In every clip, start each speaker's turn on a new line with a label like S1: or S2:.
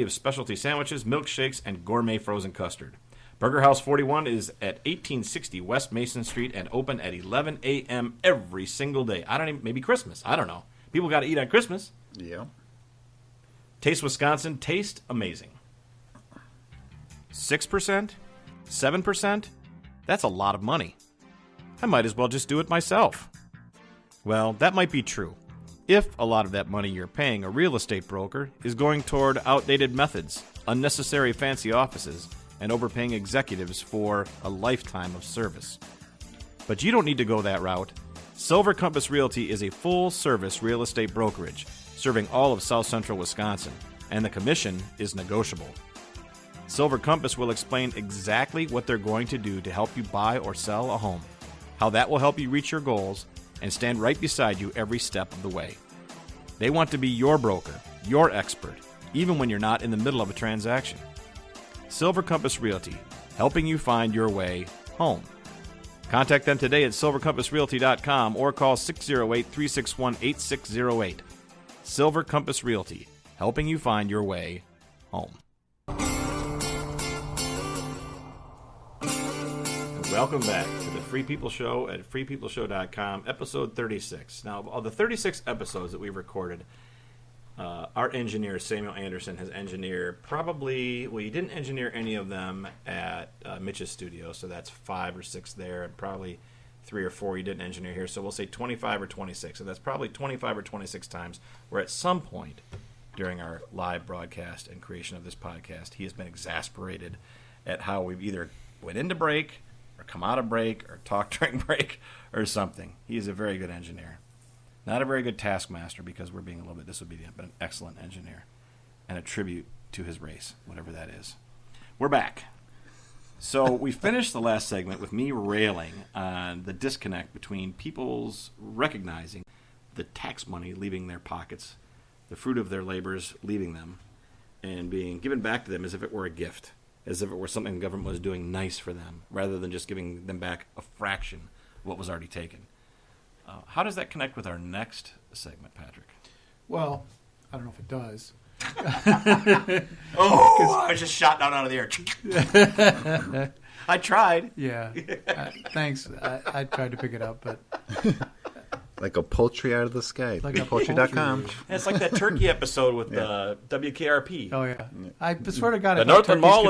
S1: of specialty sandwiches, milkshakes, and gourmet frozen custard. Burger House 41 is at 1860 West Mason Street and open at 11 a.m. every single day. Maybe Christmas. I don't know. People got to eat on Christmas.
S2: Yeah.
S1: Taste Wisconsin. Taste amazing. 6%? 7%? That's a lot of money. I might as well just do it myself. Well, that might be true, if a lot of that money you're paying a real estate broker is going toward outdated methods, unnecessary fancy offices, and overpaying executives for a lifetime of service. But you don't need to go that route. Silver Compass Realty is a full-service real estate brokerage serving all of South Central Wisconsin, and the commission is negotiable. Silver Compass will explain exactly what they're going to do to help you buy or sell a home, how that will help you reach your goals, and stand right beside you every step of the way. They want to be your broker, your expert, even when you're not in the middle of a transaction. Silver Compass Realty, helping you find your way home. Contact them today at silvercompassrealty.com or call 608-361-8608. Silver Compass Realty, helping you find your way home. Welcome back to the Free People Show at freepeopleshow.com, episode 36. Now, of the 36 episodes that we've recorded, our engineer, Samuel Anderson, has engineered he didn't engineer any of them at Mitch's studio, so that's 5 or 6 there, and probably 3 or 4 he didn't engineer here, so we'll say 25 or 26. So that's probably 25 or 26 times where at some point during our live broadcast and creation of this podcast, he has been exasperated at how we've either went into break, or come out of break, or talk during break, or something. He is a very good engineer. Not a very good taskmaster because we're being a little bit disobedient, but an excellent engineer. And a tribute to his race, whatever that is. We're back. So we finished the last segment with me railing on the disconnect between people's recognizing the tax money leaving their pockets, the fruit of their labors leaving them, and being given back to them as if it were a gift, as if it were something the government was doing nice for them, rather than just giving them back a fraction of what was already taken. How does that connect with our next segment, Patrick?
S3: Well, I don't know if it does.
S1: I was just shot down out of the air. I tried.
S3: Yeah. Thanks. I tried to pick it up, but...
S2: Like a poultry out of the sky.
S3: Like a
S2: poultry.com.
S1: It's like that turkey episode with WKRP.
S3: Oh, yeah. I swear to God,
S1: the Northland Mall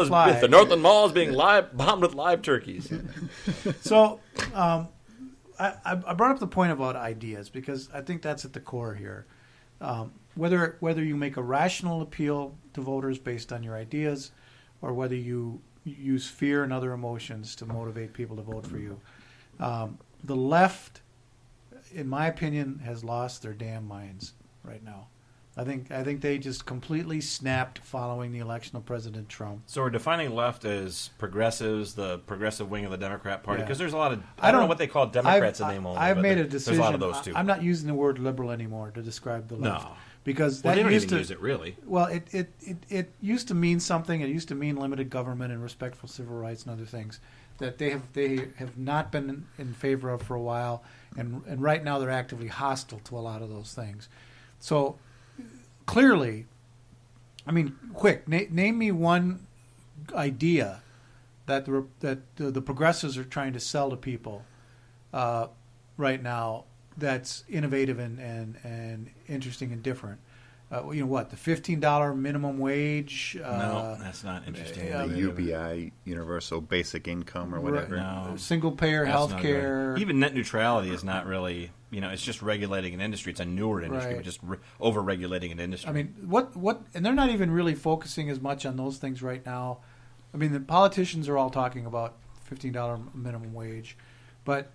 S1: is being bombed with live turkeys.
S3: So, I brought up the point about ideas because I think that's at the core here. Whether you make a rational appeal to voters based on your ideas, or whether you use fear and other emotions to motivate people to vote for you, the left, in my opinion, has lost their damn minds right now. I think they just completely snapped following the election of President Trump.
S1: So we're defining left as progressives, the progressive wing of the Democrat Party, because there's a lot of
S3: I don't
S1: know what they call Democrats in name only.
S3: I've made a decision.
S1: There's a lot of those too.
S3: I'm not using the word liberal anymore to describe the left.
S1: No,
S3: because
S1: they don't even use it really.
S3: Well, it used to mean something. It used to mean limited government and respect for civil rights and other things that they have not been in favor of for a while, and right now they're actively hostile to a lot of those things. So clearly, I mean, quick, name me one idea that the progressives are trying to sell to people right now that's innovative and interesting and different. What, the $15 minimum wage?
S1: No, that's not interesting.
S2: The UBI, Universal Basic Income, or whatever.
S3: No. Single-payer health care.
S1: Even net neutrality is not really, it's just regulating an industry. It's a newer industry, but just over-regulating an industry.
S3: I mean, and they're not even really focusing as much on those things right now. I mean, the politicians are all talking about $15 minimum wage, but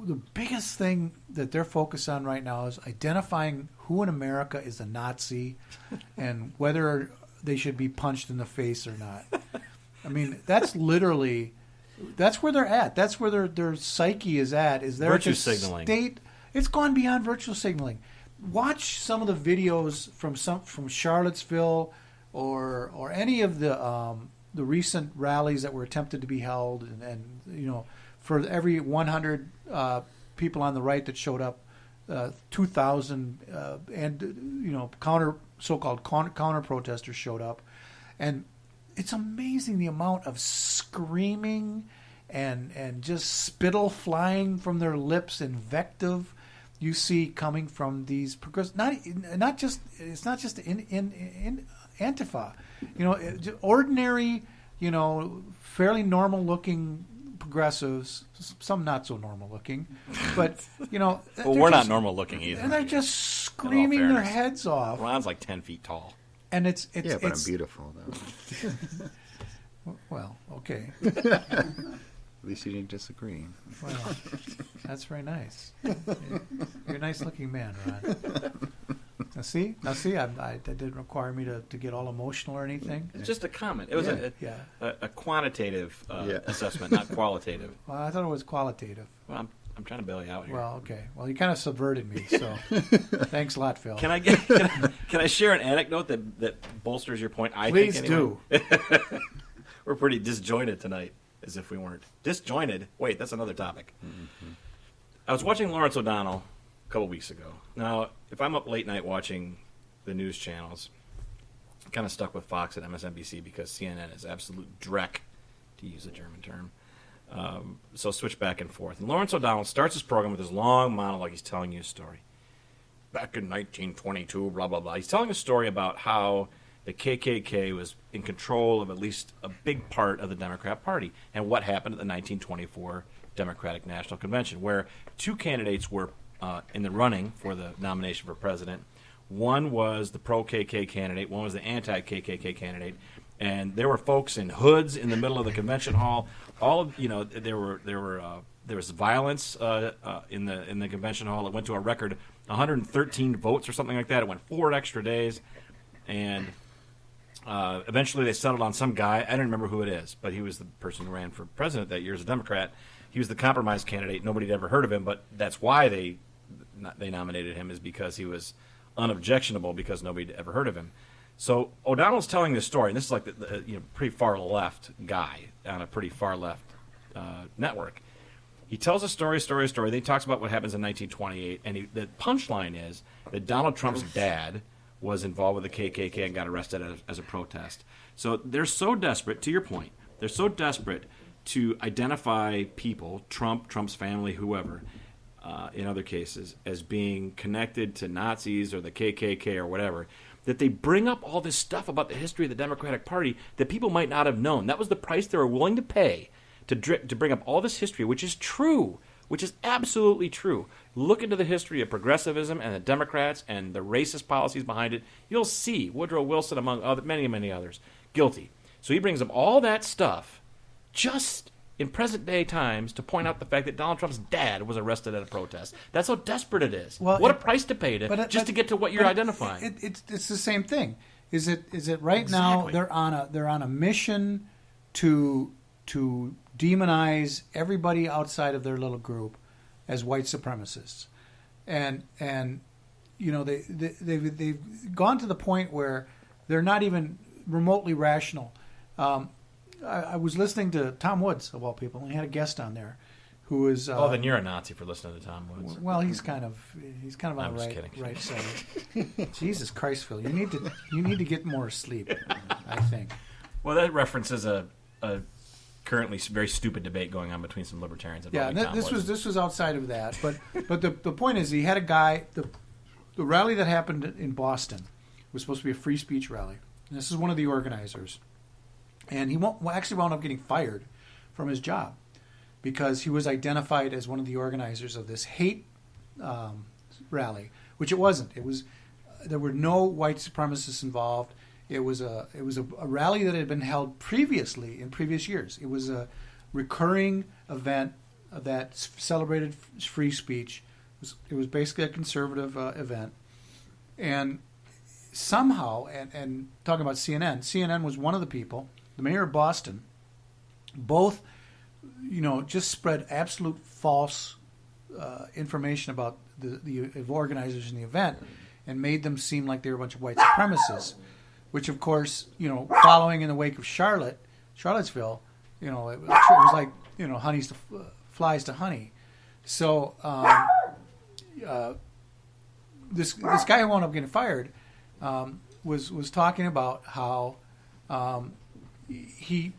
S3: the biggest thing that they're focused on right now is identifying who in America is a Nazi and whether they should be punched in the face or not. I mean, that's where they're at. That's where their psyche is at. Is there
S1: virtue signaling?
S3: It's gone beyond virtue signaling. Watch some of the videos from Charlottesville or any of the recent rallies that were attempted to be held, and for every 100 people on the right that showed up, 2,000 and so-called counter protesters showed up, and it's amazing the amount of screaming and just spittle flying from their lips, invective you see coming from these progressive. Not just in Antifa, ordinary, fairly normal looking progressives, some not so normal looking, but
S1: well, we're not normal looking either.
S3: And they're just screaming their heads off.
S1: Ron's like 10 feet tall.
S3: And it's
S2: but I'm beautiful though.
S3: Well, okay.
S2: At least you didn't disagree.
S3: Well, that's very nice. You're a nice looking man, Ron. Now see, that didn't require me to get all emotional or anything.
S1: It's just a comment. It was a quantitative assessment, not qualitative.
S3: Well, I thought it was qualitative.
S1: Well, I'm trying to bail you out here.
S3: Well, okay. Well, you kind of subverted me, so thanks a lot, Phil.
S1: Can I share an anecdote that bolsters your point?
S3: Please do.
S1: We're pretty disjointed tonight, as if we weren't. Disjointed? Wait, that's another topic. Mm-hmm. I was watching Lawrence O'Donnell a couple weeks ago. Now, if I'm up late night watching the news channels, I'm kind of stuck with Fox and MSNBC because CNN is absolute dreck, to use a German term. So switch back and forth. And Lawrence O'Donnell starts his program with this long monologue. He's telling you a story. Back in 1922, blah, blah, blah. He's telling a story about how the KKK was in control of at least a big part of the Democrat Party and what happened at the 1924 Democratic National Convention, where two candidates were in the running for the nomination for president. One was the pro-KK candidate. One was the anti-KKK candidate. And there were folks in hoods in the middle of the convention hall. There was violence in the convention hall. It went to a record 113 votes or something like that. It went 4 extra days, and eventually they settled on some guy. I don't remember who it is, but he was the person who ran for president that year as a Democrat. He was the compromise candidate. Nobody had ever heard of him, but that's why they nominated him, is because he was unobjectionable, because nobody had ever heard of him. So O'Donnell's telling this story, and this is like the pretty far left guy on a pretty far left network. He tells a story. Then he talks about what happens in 1928, and the punchline is that Donald Trump's dad was involved with the KKK and got arrested as a protest. So they're so desperate, to your point, they're so desperate to identify people, Trump's family, whoever, in other cases, as being connected to Nazis or the KKK or whatever, that they bring up all this stuff about the history of the Democratic Party that people might not have known. That was the price they were willing to pay to bring up all this history, which is true, which is absolutely true. Look into the history of progressivism and the Democrats and the racist policies behind it. You'll see Woodrow Wilson, among many, many others, guilty. So he brings up all that stuff just in present-day times to point out the fact that Donald Trump's dad was arrested at a protest. That's how desperate it is. Well, what a price to pay to get to what you're identifying.
S3: It's the same thing. Is it right exactly. Now they're on a mission to demonize everybody outside of their little group as white supremacists, and they've gone to the point where they're not even remotely rational. I was listening to Tom Woods, of all people, and he had a guest on there who was.
S1: Then you're a Nazi for listening to Tom Woods.
S3: Well, he's kind of on the right side. Jesus Christ, Phil, you need to get more sleep, I think.
S1: Well, that references a currently very stupid debate going on between some libertarians.
S3: This was outside of that, but the point is, he had a guy. The rally that happened in Boston was supposed to be a free speech rally. And this is one of the organizers. And he actually wound up getting fired from his job because he was identified as one of the organizers of this hate rally, which it wasn't. There were no white supremacists involved. It was a rally that had been held previously in previous years. It was a recurring event that celebrated free speech. It was basically a conservative event, and somehow, and talking about CNN was one of the people. The mayor of Boston, both, just spread absolute false information about the organizers in the event and made them seem like they were a bunch of white supremacists, which, of course, following in the wake of Charlottesville, it was like, flies to honey. So this guy who wound up getting fired was talking about how he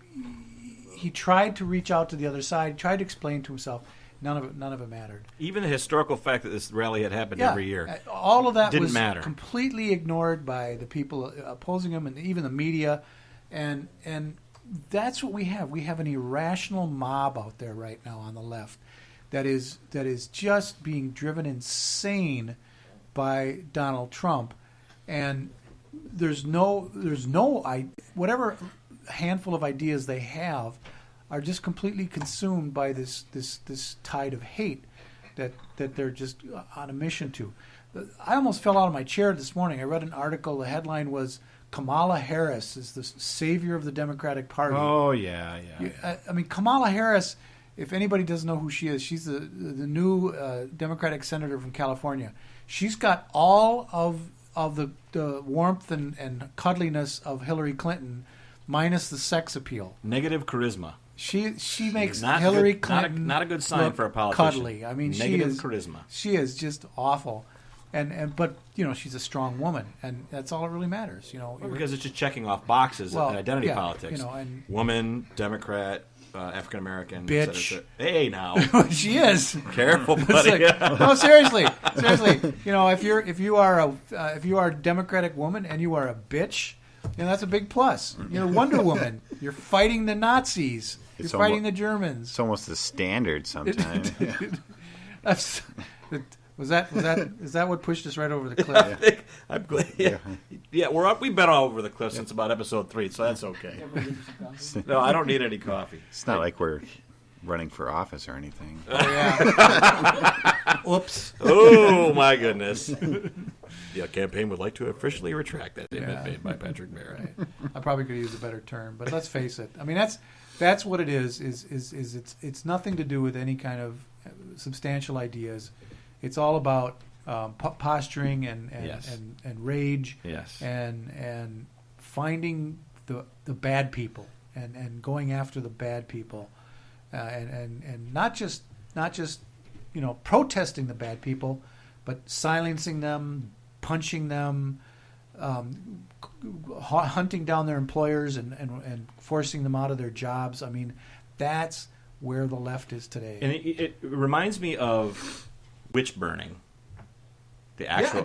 S3: tried to reach out to the other side, tried to explain to himself. None of it mattered.
S1: Even the historical fact that this rally had happened every year,
S3: all of that
S1: didn't matter.
S3: Completely ignored by the people opposing him and even the media, and that's what we have. We have an irrational mob out there right now on the left that is just being driven insane by Donald Trump, and there's no whatever handful of ideas they have are just completely consumed by this tide of hate that they're just on a mission to. I almost fell out of my chair this morning. I read an article. The headline was Kamala Harris is the savior of the Democratic Party.
S1: Oh yeah.
S3: I mean, Kamala Harris. If anybody doesn't know who she is, she's the new Democratic senator from California. She's got all of the warmth and cuddliness of Hillary Clinton, minus the sex appeal.
S1: Negative charisma.
S3: She makes Hillary Clinton
S1: not a good sign for a politician.
S3: Cuddly. I mean,
S1: negative charisma.
S3: She is just awful, but she's a strong woman, and that's all that really matters.
S1: Because it's just checking off boxes in identity
S3: yeah,
S1: politics.
S3: And
S1: woman, Democrat, African American,
S3: bitch.
S1: Et cetera, et cetera. Hey, now
S3: she is.
S1: Careful, buddy.
S3: No, seriously. If you are a Democratic woman and you are a bitch, that's a big plus. You're Wonder Woman. You're fighting the Nazis. You're fighting the Germans.
S2: It's almost the standard sometimes.
S3: Is that what pushed us right over the cliff?
S1: I'm glad. Yeah, we've been all over the cliff since about episode 3, so that's okay. No, I don't need any coffee.
S2: It's not like we're running for office or anything.
S3: Oh yeah. Oops.
S1: Oh my goodness. The campaign would like to officially retract that statement made by Patrick Barrett.
S3: Right. I probably could use a better term, but let's face it. I mean, that's what it is. It's nothing to do with any kind of substantial ideas. It's all about posturing and rage.
S1: Yes.
S3: And finding the bad people and going after the bad people, and not just protesting the bad people, but silencing them, punching them, hunting down their employers and forcing them out of their jobs. I mean, that's where the left is today.
S1: And it reminds me of witch burning. The actual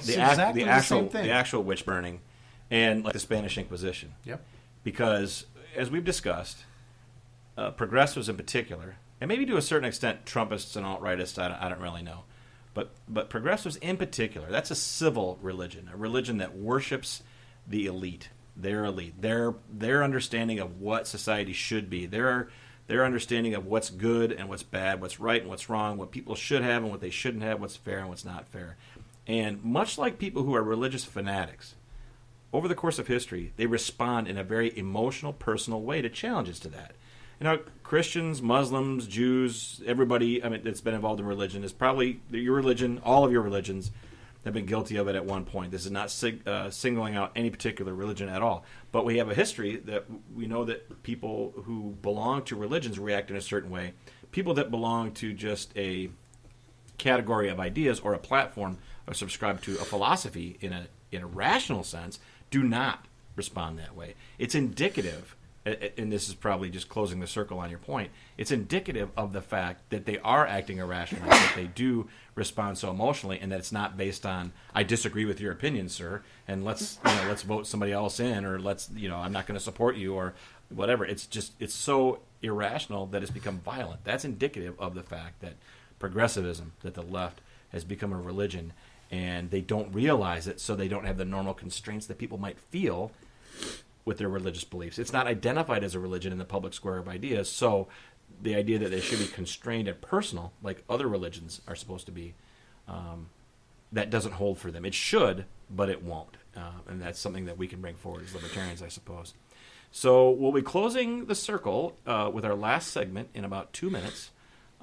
S1: witch burning, and like the Spanish Inquisition.
S3: Yep.
S1: Because as we've discussed, progressives in particular, and maybe to a certain extent Trumpists and alt-rightists, I don't really know, but progressives in particular, that's a civil religion, a religion that worships the elite, their understanding of what society should be, their understanding of what's good and what's bad, what's right and what's wrong, what people should have and what they shouldn't have, what's fair and what's not fair. And much like people who are religious fanatics, over the course of history, they respond in a very emotional, personal way to challenges to that. Christians, Muslims, Jews, everybody that's been involved in religion is probably your religion, all of your religions have been guilty of it at one point. This is not singling out any particular religion at all. But we have a history that we know that people who belong to religions react in a certain way. People that belong to just a category of ideas or a platform or subscribe to a philosophy in a rational sense do not respond that way. It's indicative, and this is probably just closing the circle on your point, it's indicative of the fact that they are acting irrationally, that they do respond so emotionally, and that it's not based on, I disagree with your opinion, sir, and let's vote somebody else in, or I'm not going to support you, or whatever. It's so irrational that it's become violent. That's indicative of the fact that progressivism, that the left has become a religion, and they don't realize it, so they don't have the normal constraints that people might feel with their religious beliefs. It's not identified as a religion in the public square of ideas, so the idea that they should be constrained and personal, like other religions are supposed to be, that doesn't hold for them. It should, but it won't. And that's something that we can bring forward as libertarians, I suppose. So we'll be closing the circle with our last segment in about 2 minutes.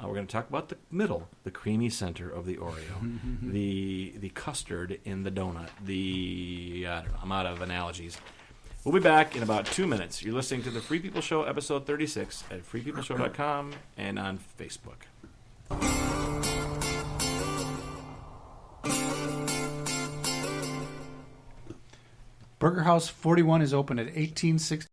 S1: We're going to talk about the middle, the creamy center of the Oreo, the custard in the donut, I don't know, I'm out of analogies. We'll be back in about 2 minutes. You're listening to the Free People Show, episode 36, at freepeopleshow.com and on Facebook.
S3: Burger House 41 is open at 1860